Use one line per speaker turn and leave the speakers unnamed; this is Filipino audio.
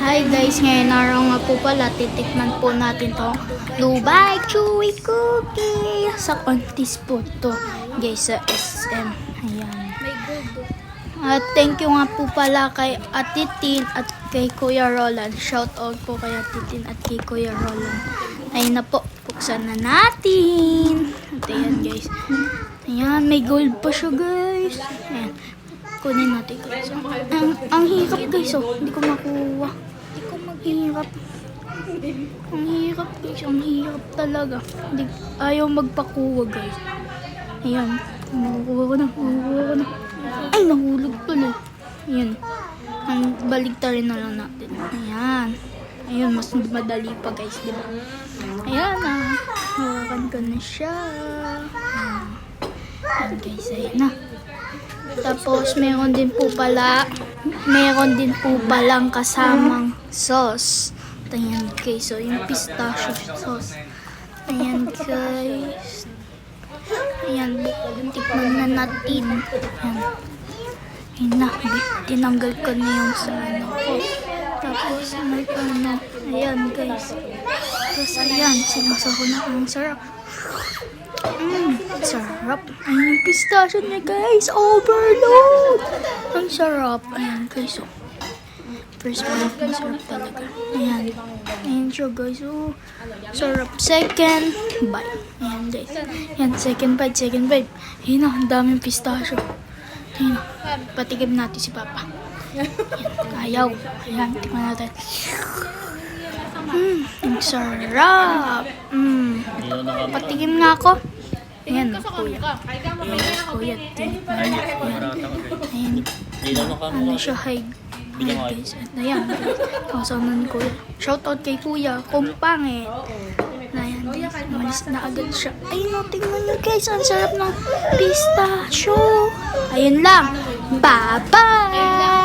Hi guys, ngayon araw nga po pala titikman po natin to Dubai Chewy Cookie sa contest po to guys sa SM. Ayan. At thank you nga po pala kay Ate Tin at kay Kuya Roland. Shout out po kay Ate Tin at kay Kuya Roland. Ayun na po, buksan na natin. At ayan guys. Ayan, may gold pa siya guys. Ayan. Kunin natin guys. Ang hirap guys oh. Hindi ko makuha. Hirap. Ang hirap guys. Ang hirap talaga. Ayaw magpakuha guys. Ayan. Makukuha ko na. Ay, nahulog tuloy. Ayan. Baligtarin na lang natin. Ayan. Ayun, mas madali pa guys, di ba? Ayan na. Hawakan ko na siya. Ayan guys, ayan na. Tapos, meron din po palang kasamang sauce. Ayan guys, so yung pistachio sauce. Ayan guys. Ayan, tikman na natin. Ayan. Ayan na, tinanggal ko na yung sa ano ko. Tapos, may ano. Ayan guys. Tapos, ayan, sinasaho na ang sarap. Sarap. Ayan yung pistachio niya guys. Overload! Ang sarap. Ayan guys. Oh. First bite. Ang sarap talaga. Ayan. Ayan siya guys. Oh. Sarap. Second bite. Ayan guys. Ayan. Second bite. Ayan na. Ang daming pistachio. Ayan. Patigim natin si Papa. Ayan. Ayaw. Ayan. Tingnan natin. Ang sarap. Patigim nga ako. Ayan, kuya. Ayan, kuya. Ayan. Ano siya, high. Ayan, guys. Ayan, guys. Kasanan ni kuya. Shoutout kay kuya. Kung pangit. Ayan, guys. Malis na agad siya. Ayun, tingnan nyo, guys. Ang sarap ng pistachio. Ayun lang. Bye-bye!